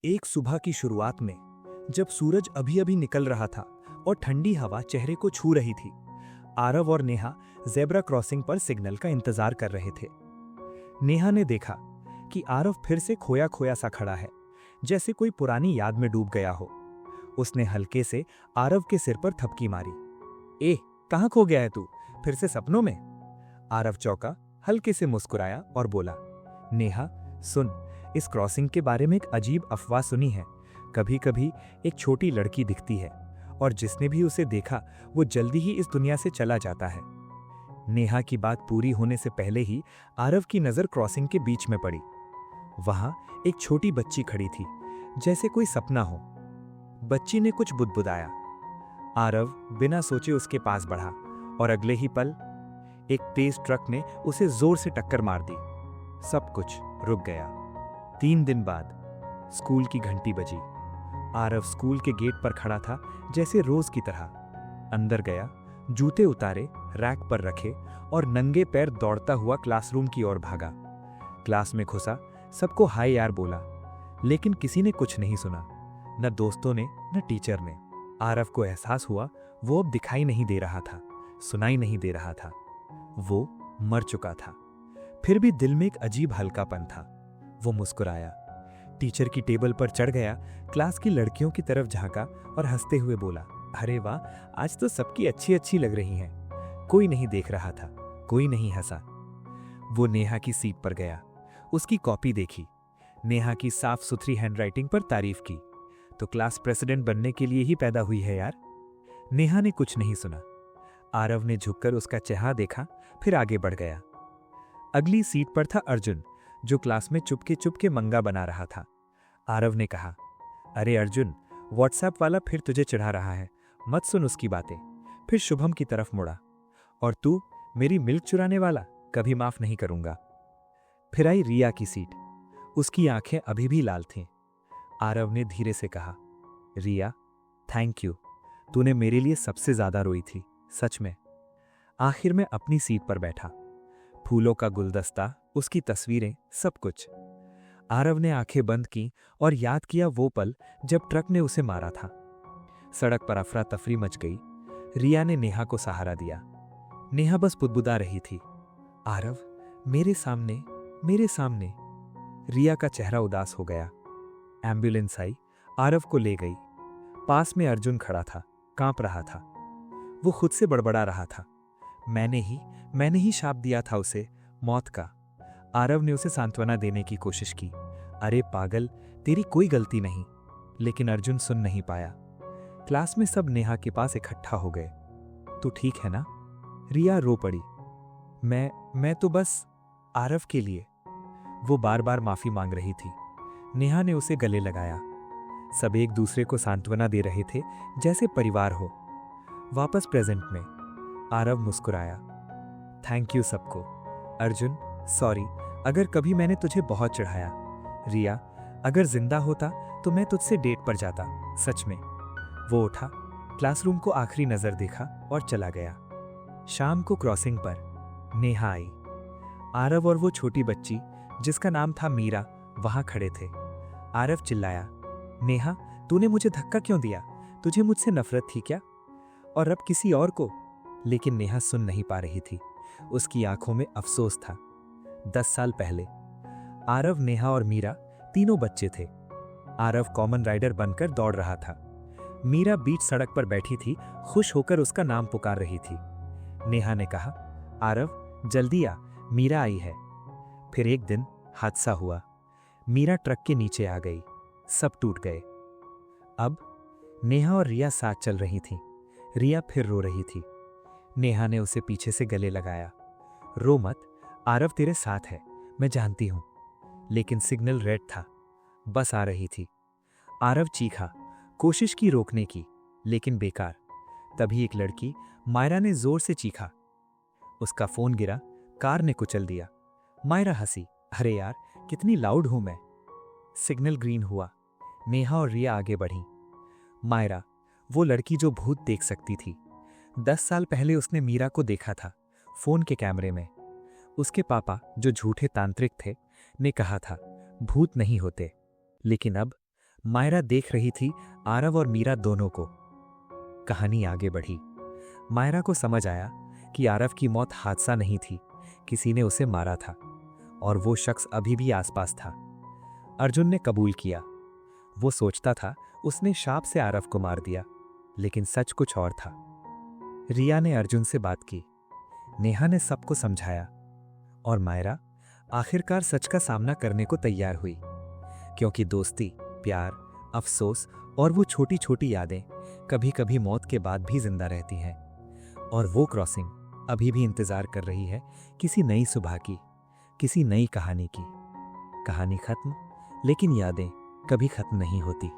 एक सुबह की शुरुआत में जब सूरज अभी अभी निकल रहा था और ठंडी हवा चेहरे को छू रही थी, आरव और नेहा ज़ेब्रा क्रॉसिंग पर सिग्नल का इंतजार कर रहे थे। नेहा ने देखा कि आरव फिर से खोया खोया सा खड़ा है, जैसे कोई पुरानी याद में डूब गया हो। उसने हल्के से आरव के सिर पर थपकी मारी। ए, कहाँ खो गया है तू? फिर से सपनों में? आरव चौंका, हल्के से मुस्कुराया और बोला, नेहा सुन, इस क्रॉसिंग के बारे में एक अजीब अफवाह सुनी है। कभी कभी एक छोटी लड़की दिखती है और जिसने भी उसे देखा वो जल्दी ही इस दुनिया से चला जाता है। नेहा की बात पूरी होने से पहले ही आरव की नजर क्रॉसिंग के बीच में पड़ी। वहां एक छोटी बच्ची खड़ी थी, जैसे कोई सपना हो। बच्ची ने कुछ बुदबुदाया। आरव बिना सोचे उसके पास बढ़ा और अगले ही पल एक तेज ट्रक ने उसे जोर से टक्कर मार दी। सब कुछ रुक गया। 3 दिन बाद स्कूल की घंटी बजी। आरव स्कूल के गेट पर खड़ा था, जैसे रोज की तरह। अंदर गया, जूते उतारे, रैक पर रखे और नंगे पैर दौड़ता हुआ क्लासरूम की ओर भागा। क्लास में घुसा, सबको हाय यार बोला, लेकिन किसी ने कुछ नहीं सुना, न दोस्तों ने न टीचर ने। आरव को एहसास हुआ वो अब दिखाई नहीं दे रहा था, सुनाई नहीं दे रहा था। वो मर चुका था। फिर भी दिल में एक अजीब हल्कापन था। वो मुस्कुराया, टीचर की टेबल पर चढ़ गया, क्लास की लड़कियों की तरफ झांका और हंसते हुए बोला, अरे वाह, आज तो सबकी अच्छी अच्छी लग रही हैं। कोई नहीं देख रहा था, कोई नहीं हंसा। वो नेहा की सीट पर गया, उसकी कॉपी देखी, नेहा की साफ सुथरी हैंडराइटिंग पर तारीफ की। तो क्लास प्रेसिडेंट बनने के लिए ही पैदा हुई है यार। नेहा ने कुछ नहीं सुना। आरव ने झुककर उसका चेहरा देखा, फिर आगे बढ़ गया। अगली सीट पर था अर्जुन, जो क्लास में चुपके चुपके मंगा बना रहा था। आरव ने कहा, अरे अर्जुन, व्हाट्सएप वाला फिर तुझे चिढ़ा रहा है, मत सुन उसकी बातें। फिर शुभम की तरफ मुड़ा, और तू मेरी मिल्क चुराने वाला, कभी माफ नहीं करूंगा। फिर आई रिया की सीट। उसकी आंखें अभी भी लाल थीं। आरव ने धीरे से कहा, रिया थैंक यू, तूने मेरे लिए सबसे ज्यादा रोई थी, सच में। आखिर में अपनी सीट पर बैठा। फूलों का गुलदस्ता, उसकी तस्वीरें, सब कुछ। आरव ने आंखें बंद की और याद किया वो पल जब ट्रक ने उसे मारा था। सड़क पर अफरा तफरी मच गई। रिया ने नेहा को सहारा दिया। नेहा बस बुदबुदा रही थी, आरव मेरे सामने, मेरे सामने। रिया का चेहरा उदास हो गया। एम्बुलेंस आई, आरव को ले गई। पास में अर्जुन खड़ा था, कांप रहा था। वो खुद से बड़बड़ा रहा था, मैंने ही शाप दिया था उसे मौत का। आरव ने उसे सांत्वना देने की कोशिश की, अरे पागल, तेरी कोई गलती नहीं। लेकिन अर्जुन सुन नहीं पाया। क्लास में सब नेहा के पास इकट्ठा हो गए। तू ठीक है ना? रिया रो पड़ी। मैं तो बस आरव के लिए। वो बार बार माफी मांग रही थी। नेहा ने उसे गले लगाया। सब एक दूसरे को सांत्वना दे रहे थे, जैसे परिवार हो। वापस प्रेजेंट में आरव मुस्कुराया, थैंक यू सबको। अर्जुन सॉरी, अगर कभी मैंने तुझे बहुत चढ़ाया। रिया अगर जिंदा होता तो मैं तुझसे डेट पर जाता, सच में। वो उठा, क्लासरूम को आखिरी नजर देखा और चला गया। शाम को क्रॉसिंग पर नेहा आई। आरव और वो छोटी बच्ची जिसका नाम था मीरा वहां खड़े थे। आरव चिल्लाया, नेहा तूने मुझे धक्का क्यों दिया? तुझे मुझसे नफरत थी क्या? और अब किसी और को? लेकिन नेहा सुन नहीं पा रही थी। उसकी आंखों में अफसोस था। 10 साल पहले आरव, नेहा और मीरा तीनों बच्चे थे। आरव कॉमन राइडर बनकर दौड़ रहा था। मीरा बीच सड़क पर बैठी थी, खुश होकर उसका नाम पुकार रही थी। नेहा ने कहा, आरव जल्दी आ, मीरा आई है। फिर एक दिन हादसा हुआ। मीरा ट्रक के नीचे आ गई, सब टूट गए। अब नेहा और रिया साथ चल रही थीं। रिया फिर रो रही थी। नेहा ने उसे पीछे से गले लगाया, रो मत, आरव तेरे साथ है, मैं जानती हूं। लेकिन सिग्नल रेड था, बस आ रही थी। आरव चीखा, कोशिश की रोकने की, लेकिन बेकार। तभी एक लड़की मायरा ने जोर से चीखा। उसका फोन गिरा, कार ने कुचल दिया। मायरा हंसी, अरे यार कितनी लाउड हूं मैं। सिग्नल ग्रीन हुआ। नेहा और रिया आगे बढ़ी। मायरा वो लड़की जो भूत देख सकती थी। 10 साल पहले उसने मीरा को देखा था, फोन के कैमरे में। उसके पापा जो झूठे तांत्रिक थे ने कहा था भूत नहीं होते, लेकिन अब मायरा देख रही थी आरव और मीरा दोनों को। कहानी आगे बढ़ी। मायरा को समझ आया कि आरव की मौत हादसा नहीं थी, किसी ने उसे मारा था और वो शख्स अभी भी आसपास था। अर्जुन ने कबूल किया। वो सोचता था उसने शाप से आरव को मार दिया, लेकिन सच कुछ और था। रिया ने अर्जुन से बात की, नेहा ने सबको समझाया और मायरा आखिरकार सच का सामना करने को तैयार हुई, क्योंकि दोस्ती, प्यार, अफसोस और वो छोटी छोटी यादें कभी कभी मौत के बाद भी जिंदा रहती हैं। और वो क्रॉसिंग अभी भी इंतजार कर रही है किसी नई सुबह की, किसी नई कहानी की। कहानी खत्म, लेकिन यादें कभी खत्म नहीं होती।